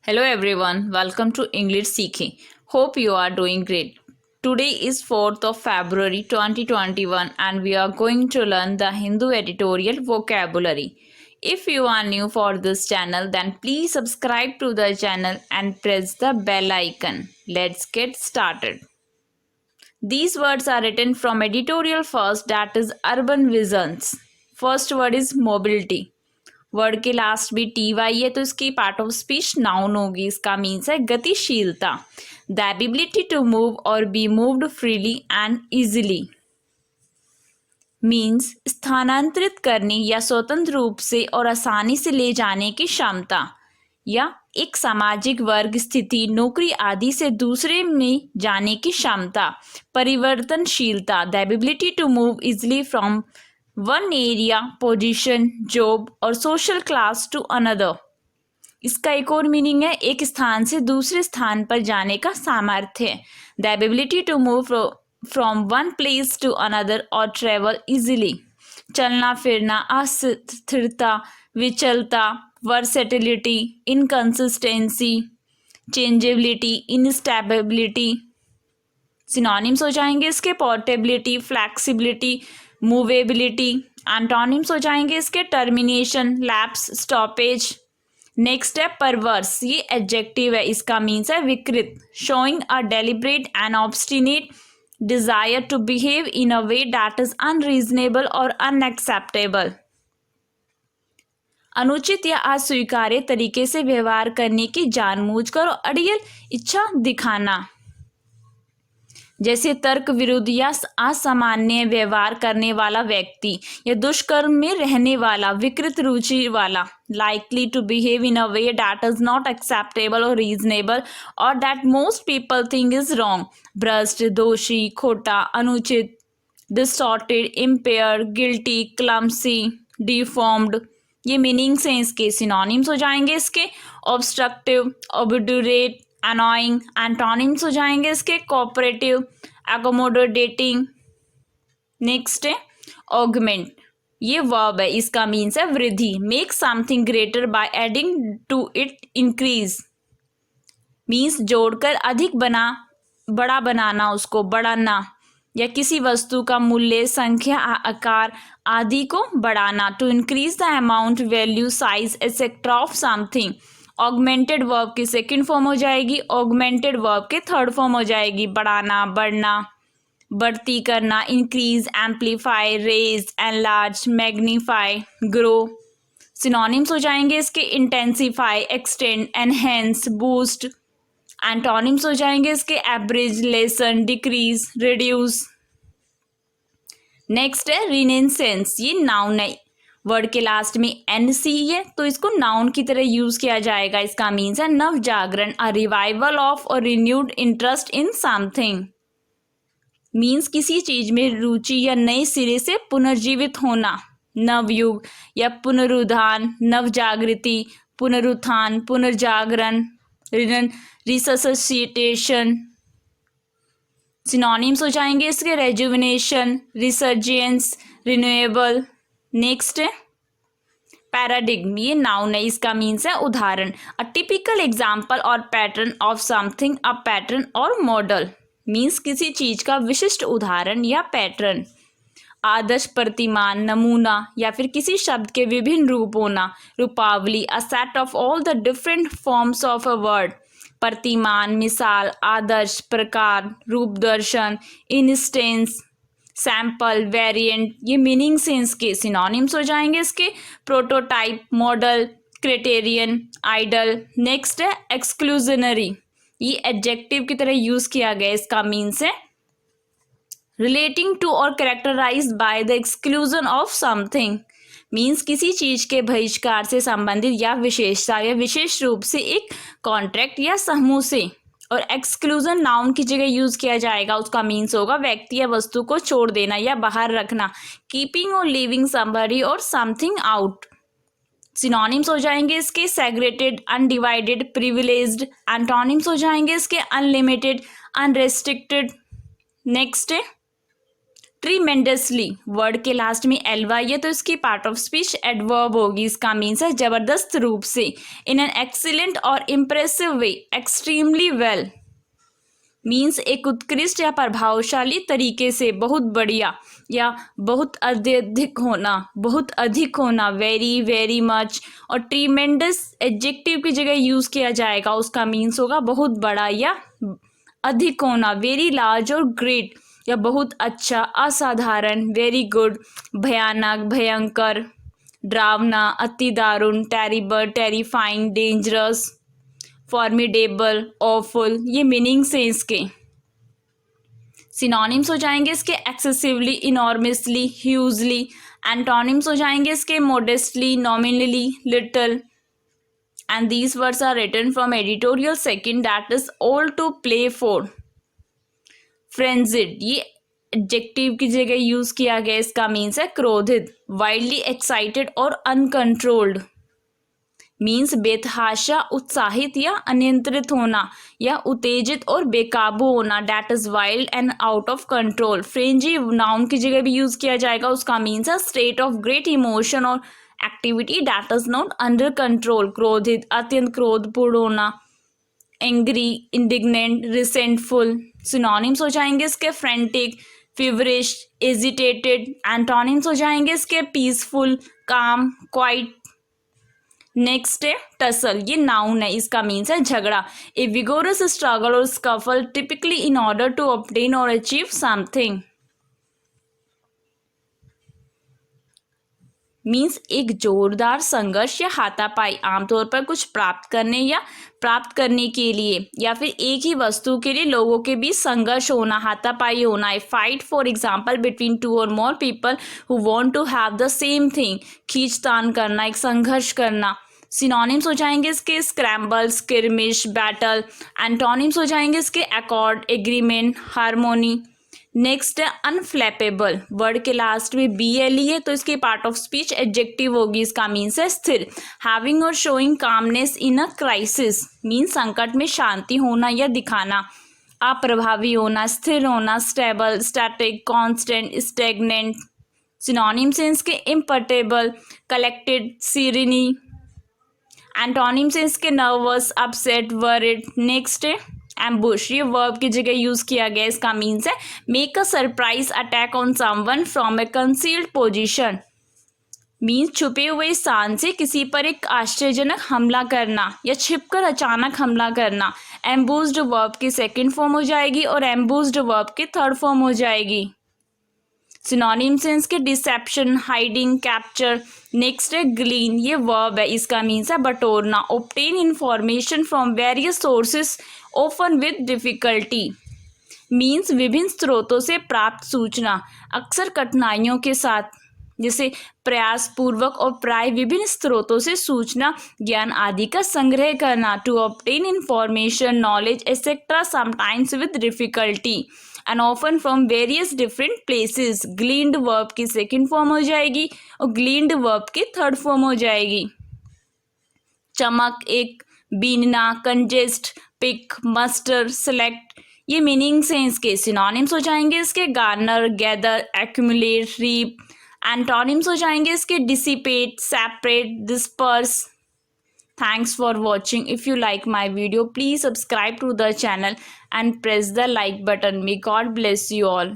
Hello everyone, welcome to English Seeking. Hope you are doing great. Today is 4th of February 2021 and we are going to learn the Hindu editorial vocabulary. If you are new for this channel then please subscribe to the channel and press the bell icon. Let's get started. These words are written from editorial first, that is urban visions. First word is mobility. Word के last भी T Y है तो इसकी part of speech noun होगी. इसका means है गतिशीलता. The ability to move और be moved freely and easily. Means स्थानांतरित करने या स्वतंत्र रूप से और आसानी से ले जाने की क्षमता, या एक सामाजिक वर्ग, स्थिति, नौकरी आदि से दूसरे में जाने की क्षमता. परिवर्तनशीलता. The ability to move easily from one area, position, job और सोशल क्लास टू अनदर. इसका एक और मीनिंग है एक स्थान से दूसरे स्थान पर जाने का सामर्थ्य. The ability to move from one place to another और ट्रेवल इजीली. चलना फिरना, अस्थिरता, विचलता, versatility, inconsistency, changeability, instability. Synonyms हो जाएंगे इसके पोर्टेबिलिटी, फ्लैक्सिबिलिटी, मूवेबिलिटी. एंटोनिम्स हो जाएंगे इसके टर्मिनेशन, लैप्स, स्टॉपेज. नेक्स्ट है परवर्स. ये एडजेक्टिव है, इसका मीन्स है विकृत. Showing a deliberate and obstinate desire to behave in a way that is unreasonable और अनएक्सेप्टेबल. अनुचित या अस्वीकार्य तरीके से व्यवहार करने की जानबूझकर और अड़ियल इच्छा दिखाना. जैसे तर्क विरुद्ध या असामान्य व्यवहार करने वाला व्यक्ति या दुष्कर्म में रहने वाला, विकृत रुचि वाला. Likely to behave in a way that is not acceptable और रीजनेबल और that most people think is wrong. भ्रष्ट, दोषी, खोटा, अनुचित. Distorted, impair, guilty, clumsy, deformed. ये मीनिंग्स हैं इसके. सिनोनिम्स हो जाएंगे इसके ऑब्स्ट्रक्टिव, ऑब्डुरेट, अनोइंग. एंटोनिम्स हो जाएंगे इसके कोऑपरेटिव, एकोमोडेटिंग. नेक्स्ट है ऑगमेंट. ये वर्ब है, इसका मीन्स है वृद्धि. Make something greater by adding to it, increase. Means जोड़कर अधिक बड़ा बनाना, उसको बढ़ाना, या किसी वस्तु का मूल्य, संख्या, आकार आदि को बढ़ाना. To increase the amount, value, size etcetera of something. Augmented verb की सेकंड फॉर्म हो जाएगी, ऑगमेंटेड वर्ब के थर्ड फॉर्म हो जाएगी. बढ़ाना, बढ़ना, बढ़ती करना. Increase, amplify, raise, enlarge, magnify, grow. Synonyms हो जाएंगे इसके intensify, extend, enhance, boost. Antonyms हो जाएंगे इसके abridge, lessen, decrease, reduce. Next है रिनेसेंस. ये नाउन है, वर्ड के लास्ट में एन सी है तो इसको नाउन की तरह यूज किया जाएगा. इसका मीन्स है नव जागरण, अ रिवाइवल ऑफ और renewed interest in something. Means किसी चीज में रुचि या नए सिरे से पुनर्जीवित होना. नवयुग या पुनरुद्धान, नव जागृति, पुनरुत्थान, पुनर्जागरण, रिससिटेशन. सिनोनिम्स हो जाएंगे इसके रेजुविनेशन, रिसर्जेंस, रिन्यूएबल. नेक्स्ट है पैराडिग्म. ये नाउन है, इसका मीन्स है उदाहरण. अ टिपिकल एग्जाम्पल और pattern of something, a pattern और मॉडल. मीन्स किसी चीज का विशिष्ट उदाहरण या पैटर्न. आदर्श, प्रतिमान, नमूना, या फिर किसी शब्द के विभिन्न रूप होना. रूपावली, a set of all the different forms of a word. प्रतिमान, मिसाल, आदर्श, प्रकार, रूप, दर्शन, इंस्टेंस, सैंपल, वेरिएंट. ये मीनिंग्स हैं इसके. सिनोनिम्स हो जाएंगे इसके prototype, model, criterion, idol. Next है एक्सक्लूजनरी. ये एडजेक्टिव की तरह यूज किया गया. इसका मीन्स है रिलेटिंग टू और characterised by the exclusion of something. Means किसी चीज के बहिष्कार से संबंधित या विशेषता या विशेष रूप से एक कॉन्ट्रैक्ट या समूह से. और एक्सक्लूजन नाउन की जगह यूज किया जाएगा. उसका मीन्स होगा व्यक्ति या वस्तु को छोड़ देना या बाहर रखना. कीपिंग और लीविंग समबडी और समथिंग आउट. सिनोनिम्स हो जाएंगे इसके सेग्रेटेड, अनडिवाइडेड, प्रिविलेज्ड. एंटोनिम्स हो जाएंगे इसके अनलिमिटेड, अनरेस्ट्रिक्टेड. नेक्स्ट है ट्रीमेंडसली वर्ड के लास्ट में एल वाई है तो इसकी पार्ट ऑफ स्पीच एडवर्ब होगी, इसका मीन्स है जबरदस्त रूप से, इन एन एक्सीलेंट और इम्प्रेसिव वे, एक्सट्रीमली वेल मीन्स एक उत्कृष्ट या प्रभावशाली तरीके से, बहुत बढ़िया या बहुत अत्यधिक होना, बहुत अधिक होना, वेरी वेरी मच। और ट्रीमेंडस एडजेक्टिव की जगह यूज किया जाएगा, उसका मीन्स होगा बहुत बड़ा या अधिक होना, वेरी लार्ज और ग्रेट या बहुत अच्छा, असाधारण, वेरी गुड, भयानक, भयंकर, डरावना, अति दारुण, terrible, terrifying, dangerous, formidable, awful, ये मीनिंग्स हैं इसके। सिनोनिम्स हो जाएंगे इसके एक्सेसिवली, इनॉर्मसली, ह्यूजली। एंटोनिम्स हो जाएंगे इसके modestly, nominally, little. And these words are written from editorial second, that is all to play for. Frenzied, ये एडजेक्टिव की जगह यूज किया गया, इसका मीन्स है क्रोधित, वाइल्डली एक्साइटेड और अनकंट्रोल्ड मीन्स बेतहाशा, उत्साहित या अनियंत्रित होना या उत्तेजित और बेकाबू होना, that is wild and out of control. Frenzy noun की जगह भी यूज किया जाएगा, उसका मीन्स है स्टेट ऑफ ग्रेट इमोशन और activity that is not under control, क्रोधित, अत्यंत क्रोधपूर्ण होना, एंग्री, इंडिग्नेंट, रिसेंटफुल। सिनोनिम्स हो जाएंगे इसके फ्रेंटिक, फीवरिश, एजिटेटेड। एंटोनिम्स हो जाएंगे इसके पीसफुल, काम, क्वाइट। नेक्स्ट है टसल, ये नाउन है, इसका मीन्स है झगड़ा, ए विगोरस स्ट्रगल और scuffle typically in order to obtain और अचीव समथिंग मीन्स एक जोरदार संघर्ष या हाथापाई, आमतौर पर कुछ प्राप्त करने या प्राप्त करने के लिए या फिर एक ही वस्तु के लिए लोगों के बीच संघर्ष होना, हाथापाई होना। A fight for example between two और more people who want to have the same thing, खींचतान करना, एक संघर्ष करना। सिनोनिम्स हो जाएंगे इसके स्क्रैम्बल, स्किर्मिश, बैटल। एंटोनिम्स हो जाएंगे इसके अकॉर्ड, एग्रीमेंट, हार्मोनी। नेक्स्ट है अनफ्लैपेबल, वर्ड के लास्ट में बी एल ई है तो इसकी पार्ट ऑफ स्पीच एडजेक्टिव होगी, इसका मीन्स है स्थिर। हैविंग और showing calmness in a crisis means संकट में शांति होना या दिखाना, अप्रभावी होना, स्थिर होना, stable, static, constant, stagnant. Synonyms हैं इसके इम्पर्टेबल, कलेक्टेड, सीरेनी। एंटोनिम्स हैं इसके नर्वस, अपसेट, वरिड। नेक्स्ट है एम्बुश, ये वर्ब की जगह यूज किया गया, इसका मीन्स है make a surprise attack on someone from A concealed position means छुपे हुए स्थान से किसी पर एक आश्चर्यजनक हमला करना या छिपकर अचानक हमला करना। एम्बूस्ड वर्ब की सेकंड फॉर्म हो जाएगी और एम्बूस्ड वर्ब की थर्ड फॉर्म हो जाएगी। सिनोनिम्स हैं इसके डिसेप्शन, हाइडिंग, कैप्चर। नेक्स्ट है ग्लीन, ये वर्ब है, इसका मीन्स है बटोरना, obtain information from various sources often with difficulty means विभिन्न स्रोतों से प्राप्त सूचना, अक्सर कठिनाइयों के साथ, जैसे प्रयास पूर्वक और प्राय विभिन्न स्रोतों से सूचना, ज्ञान आदि का संग्रह करना। To obtain information, knowledge etcetera, sometimes with difficulty and often from various different places. Gleaned verb की सेकंड फॉर्म हो जाएगी और ग्लीन्ड वर्ब की थर्ड फॉर्म हो जाएगी। चमक, एक, बीनना, कंजेस्ट, पिक, मस्टर, सेलेक्ट, ये मीनिंग्स हैं इसके। सिनोनिम्स हो जाएंगे इसके garner, gather, accumulate, reap. Antonyms हो जाएंगे इसके dissipate, separate, disperse. Thanks for watching. If you like my video, please subscribe to the channel and press the like button. May God bless you all.